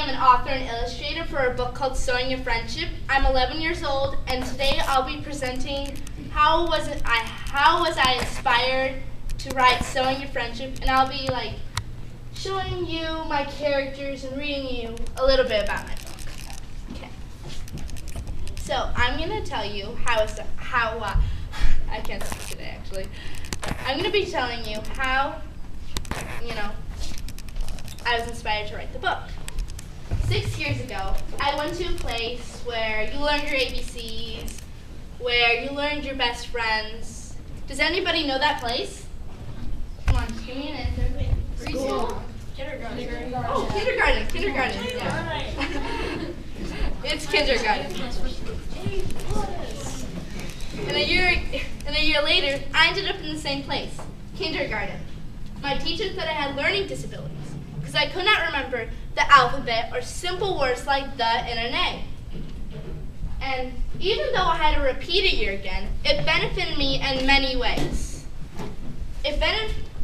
am an author and illustrator for a book called Sewing Your Friendship. I'm 11 years old, and today I'll be presenting how was I inspired to write Sewing Your Friendship, and I'll be showing you my characters and reading you a little bit about my book. Okay. So I'm gonna tell you how I can't speak today actually. I'm gonna be telling you how I was inspired to write the book. 6 years ago, I went to a place where you learned your ABCs, where you learned your best friends. Does anybody know that place? Come on, just give me an answer. School. Kindergarten. Oh, kindergarten. Yeah. It's kindergarten. And a year later, I ended up in the same place, kindergarten. My teacher said I had learning disabilities because I could not remember the alphabet or simple words like the and an A. And even though I had to repeat a year again, it benefited me in many ways. It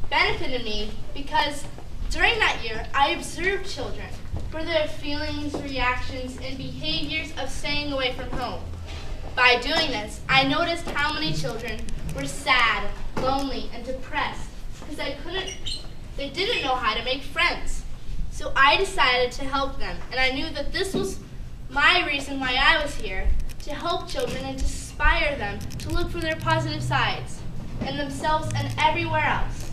benefited me because during that year, I observed children for their feelings, reactions, and behaviors of staying away from home. By doing this, I noticed how many children were sad, lonely, and depressed because they didn't know how to make friends. So I decided to help them, and I knew that this was my reason why I was here, to help children and to inspire them to look for their positive sides in themselves and everywhere else.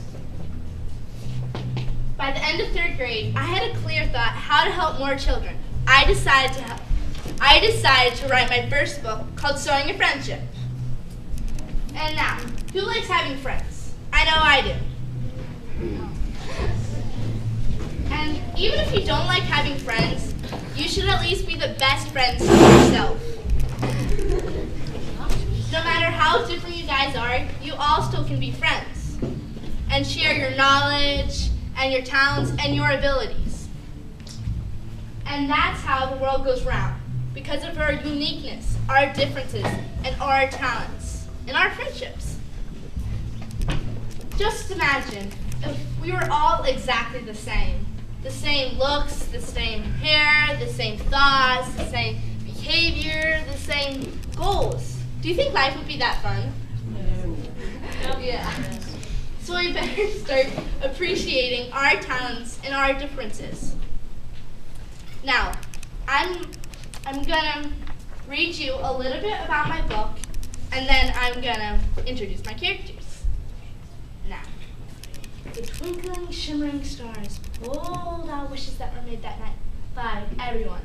By the end of 3rd grade, I had a clear thought how to help more children. I decided to write my first book called Sewing Your Friendship. And now, who likes having friends? I know I do. And even if you don't like having friends, you should at least be the best friends to yourself. No matter how different you guys are, you all still can be friends and share your knowledge and your talents and your abilities. And that's how the world goes round, because of our uniqueness, our differences, and our talents, and our friendships. Just imagine if we were all exactly the same looks, the same hair, the same thoughts, the same behavior, the same goals. Do you think life would be that fun? No. Yeah. So we better start appreciating our talents and our differences. Now, I'm gonna read you a little bit about my book, and then I'm gonna introduce my characters. Now, the twinkling, shimmering stars pulled out wishes that were made that night by everyone.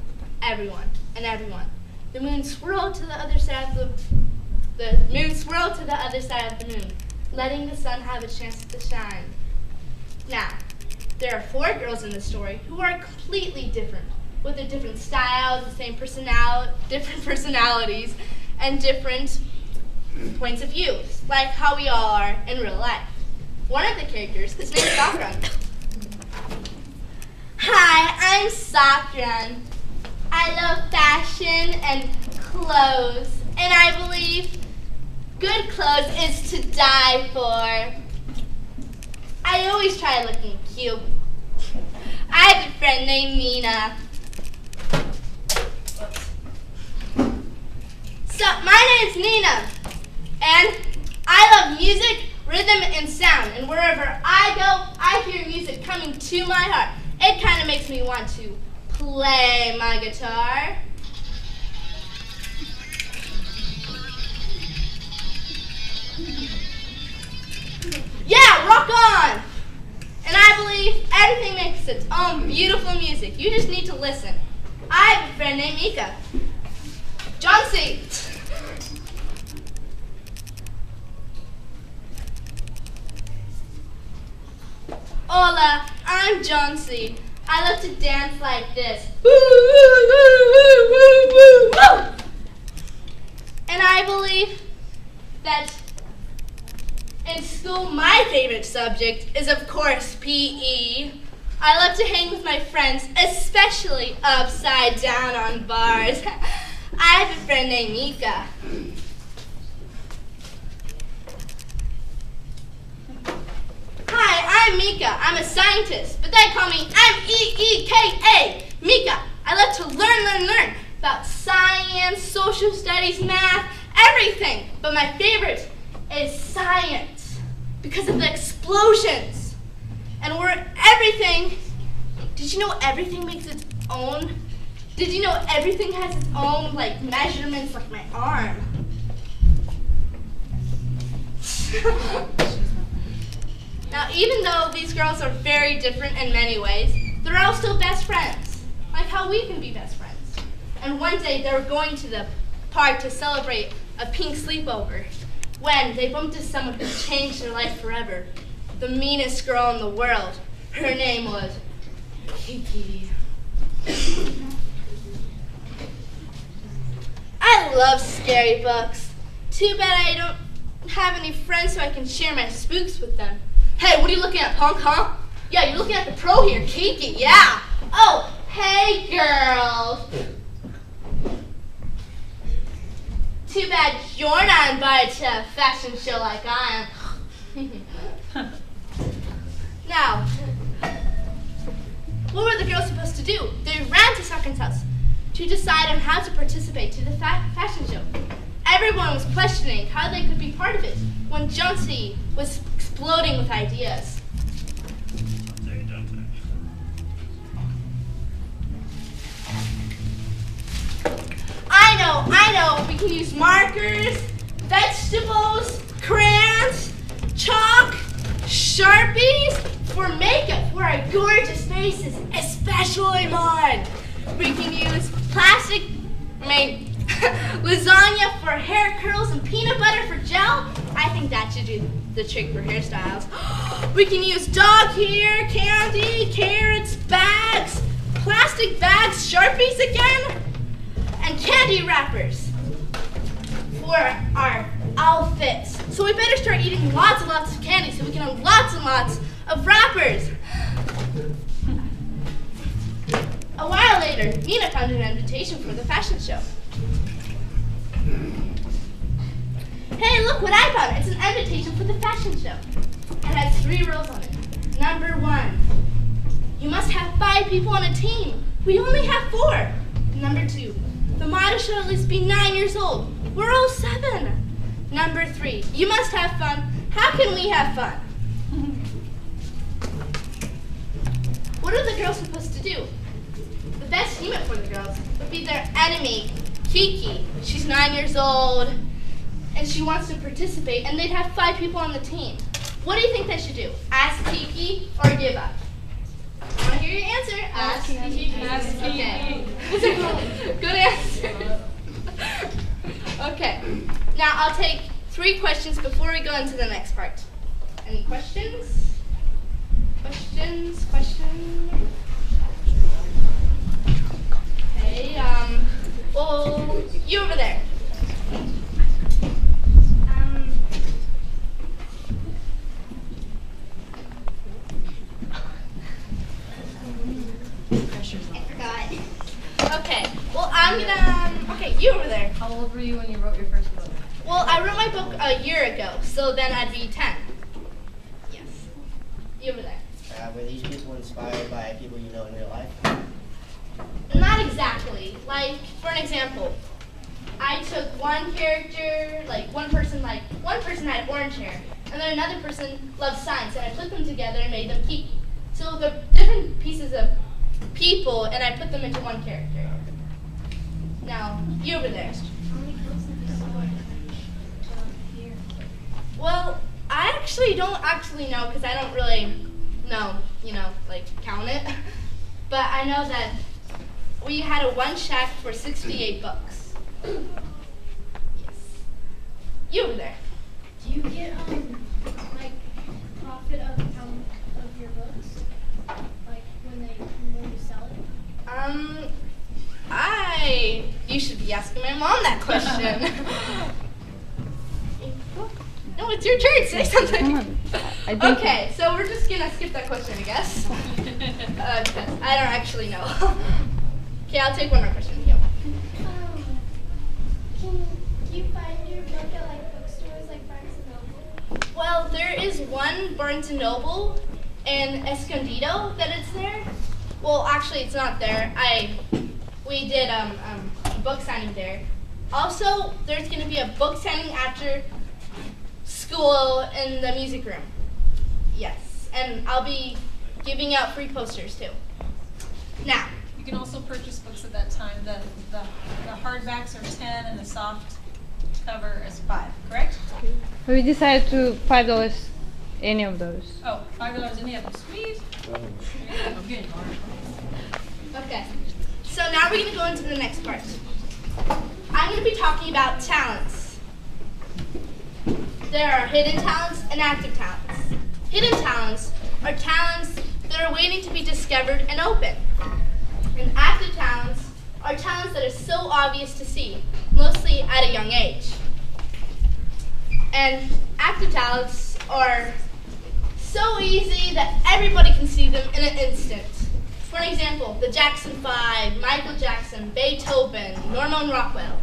The moon swirled to the other side of the moon, letting the sun have a chance to shine. Now, there are 4 girls in the story who are completely different, with their different styles, different personalities, and different points of view, like how we all are in real life. One of the characters is named Sakran. Hi, I'm Sakran. I love fashion and clothes, and I believe good clothes is to die for. I always try looking cute. I have a friend named Nina. So, my name's Nina, and I love music, rhythm, and sound, and wherever I go, I hear music coming to my heart. It kind of makes me want to play my guitar. Yeah, rock on! And I believe everything makes its own beautiful music. You just need to listen. I have a friend named Mika. John C. Hola, I'm John C. I love to dance like this. Woo, woo, woo, woo, woo, woo, woo. And I believe that in school, my favorite subject is, of course, PE. I love to hang with my friends, especially upside down on bars. I have a friend named Mika. Hi, I'm Mika. I'm a scientist, but they call me M-E-E-K-A, Mika. social studies, math, everything. But my favorite is science because of the explosions. And where everything, did you know everything makes its own? Did you know everything has its own like measurements, like my arm? Now, even though these girls are very different in many ways, they're all still best friends, like how we can be best friends. And one day they were going to the park to celebrate a pink sleepover when they bumped into someone who changed their life forever. The meanest girl in the world. Her name was Kiki. I love scary books. Too bad I don't have any friends so I can share my spooks with them. Hey, what are you looking at, punk, huh? Yeah, you're looking at the pro here, Kiki, yeah. Oh, hey, girls. Too bad you're not invited to a fashion show like I am. Now, what were the girls supposed to do? They ran to Sakran's house to decide on how to participate to the fashion show. Everyone was questioning how they could be part of it when Jonesy was exploding with ideas. I know, we can use markers, vegetables, crayons, chalk, Sharpies for makeup for our gorgeous faces, especially mine. We can use plastic, lasagna for hair curls and peanut butter for gel. I think that should do the trick for hairstyles. We can use dog hair, candy, carrots, bags, plastic bags, Sharpies again, and candy wrappers for our outfits. So we better start eating lots and lots of candy so we can have lots and lots of wrappers. A while later, Nina found an invitation for the fashion show. Hey, look what I found. It's an invitation for the fashion show. It has 3 rules on it. Number 1, you must have 5 people on a team. We only have 4. Number 2, the model should at least be 9 years old. We're all 7. Number 3, you must have fun. How can we have fun? What are the girls supposed to do? The best team up for the girls would be their enemy, Kiki. She's 9 years old, and she wants to participate, and they'd have 5 people on the team. What do you think they should do? Ask Kiki or give up? I want to hear your answer. Ask Kiki. Ask Kiki. Okay. Good answer. Okay. Now I'll take 3 questions before we go into the next part. Any questions? Questions? Okay, well, you over there. I forgot. Okay, well, I'm gonna, okay, you over there. How old were you when you wrote your first book? Well, I wrote my book a year ago, so then I'd be 10. Yes. You over there. Were these people inspired by people you know in real life? Not exactly. Like, for an example, I took one character, one person had orange hair, and then another person loved science, and I put them together and made them Kiki. So they're different pieces of people, and I put them into one character. Now, you over there. Well, I actually don't know because I don't really know, count it. But I know that we had a one shack for 68 bucks. Yes. You over there. Do you get profit of your books? Like when you sell it? You should be asking my mom that question. No, it's your turn. Say something. Okay, so we're just gonna skip that question, I guess. Because I don't actually know. Okay, I'll take one more question. Yeah. Can you find your book at bookstores like Barnes & Noble? Well, there is one Barnes & Noble in Escondido that it's there. Well, actually, it's not there. We did a book signing there, Also, there's going to be a book signing after school in the music room. Yes, and I'll be giving out free posters too. Now, You can also purchase books at that time. The hardbacks are 10 and the soft cover is 5, correct? We decided to $5 any of those. Oh, $5 any of them. Sweet. Okay. okay. So now we're going to go into the next part. I'm going to be talking about talents. There are hidden talents and active talents. Hidden talents are talents that are waiting to be discovered and open. And active talents are talents that are so obvious to see, mostly at a young age. And active talents are so easy that everybody can see them in an instant. For an example, the Jackson 5, Michael Jackson, Beethoven, Norman Rockwell.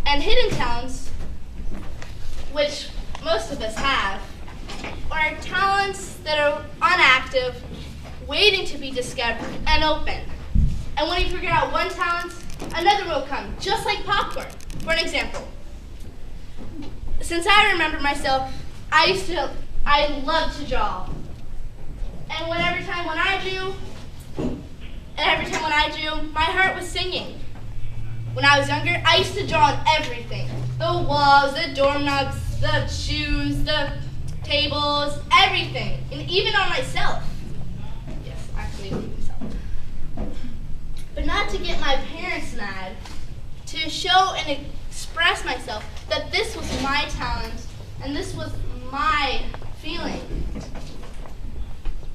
And hidden talents, which most of us have, are talents that are unactive, waiting to be discovered and open. And when you figure out one talent, another will come, just like popcorn. For an example, since I remember myself, I loved to draw. And every time when I drew, my heart was singing. When I was younger, I used to draw on everything. The walls, the doorknobs, the shoes, the tables, everything. And even on myself. Yes, actually on myself. But not to get my parents mad, to show and express myself that this was my talent and this was my feeling.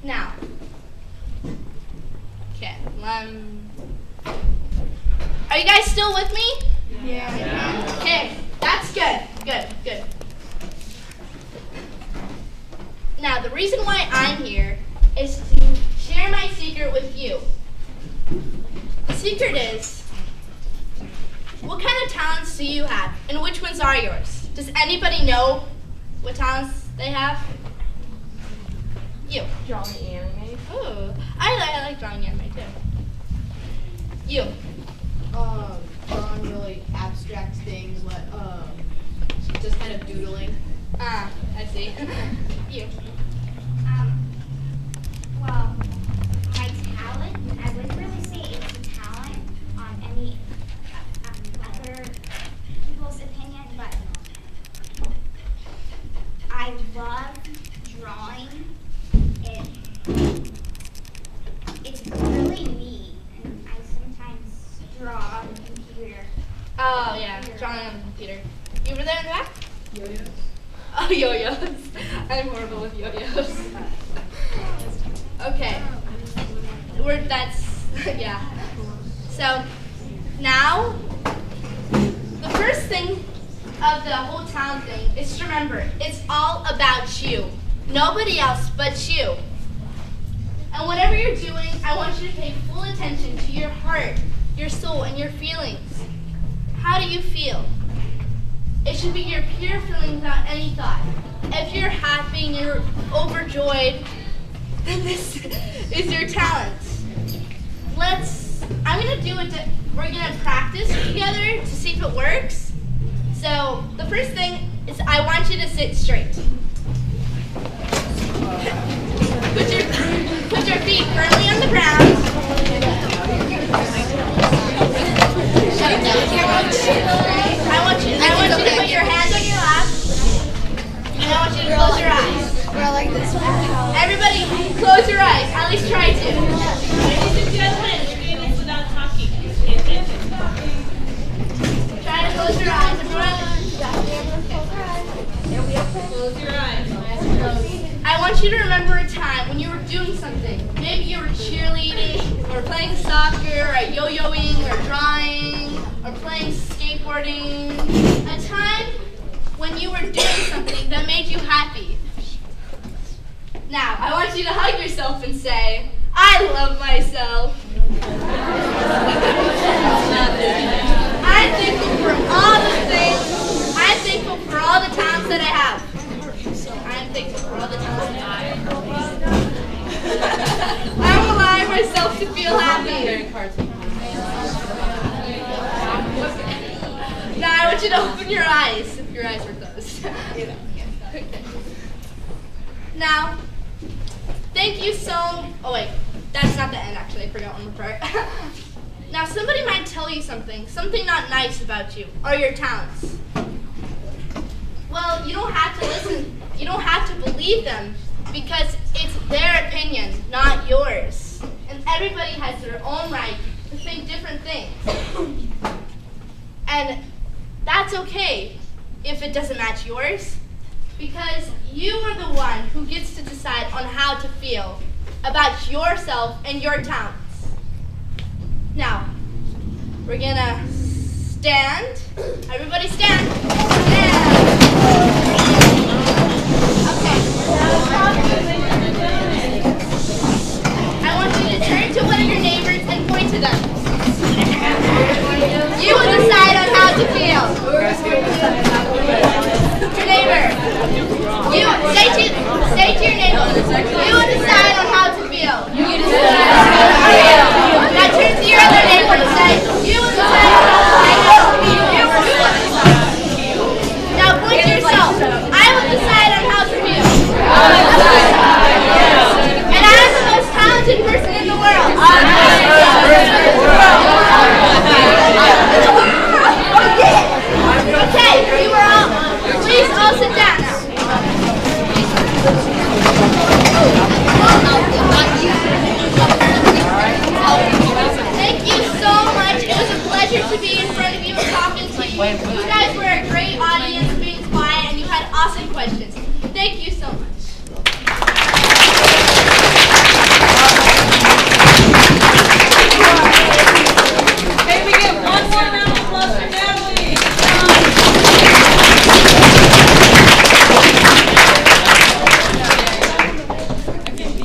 Now, okay, are you guys still with me? Yeah. Okay, that's good, good. Now, the reason why I'm here is to share my secret with you. The secret is, what kind of talents do you have, and which ones are yours? Does anybody know what talents they have? You. Drawing anime. Ooh, I like drawing anime too. You. Drawing really abstract things, just kind of doodling. Ah, I see. You. Well, my talent, I wouldn't really say it's a talent on any other people's opinion, but I love drawing. It's really neat, and I sometimes draw on the computer. Oh yeah, drawing on the computer. You were there in the back? Yo-yos. Oh, yo-yos. I'm horrible with yo-yos. Okay. Yeah. So, now, the first thing of the whole talent thing is to remember, it's all about you. Nobody else but you. And whatever you're doing, I want you to pay full attention to your heart, your soul, and your feelings. How do you feel? It should be your pure feeling without any thought. If you're happy and you're overjoyed, then this is your talent. We're gonna practice together to see if it works. So the first thing is I want you to sit straight. Put your feet firmly on the ground. I want you to put your hands on your lap. And I want you to close your eyes. Everybody, close your eyes. At least try to. Try to close your eyes, everyone. Close your eyes. I want you to remember a time when you were doing something. Maybe you were cheerleading, or playing soccer, or yo-yoing, or drawing, or playing skateboarding. A time when you were doing something that made you happy. Now, I want you to hug yourself and say, I love myself. I'm thankful for all the things. I'm thankful for all the talents that I have. I'm thankful for all the talents that I have. I will allow myself to feel happy. want you to open your eyes if your eyes were closed. Now, thank you so. Oh wait, that's not the end. Actually, I forgot one more part. Now, somebody might tell you something not nice about you or your talents. Well, you don't have to listen. You don't have to believe them because it's their opinion, not yours. And everybody has their own right to think different things. And that's okay if it doesn't match yours, because you are the one who gets to decide on how to feel about yourself and your talents. Now, we're gonna stand. Everybody stand. Stand. Okay. I want you to turn to one of your neighbors and point to them. You will decide on how to feel. Your neighbor. Say to your neighbor. You will decide on how to feel. You decide.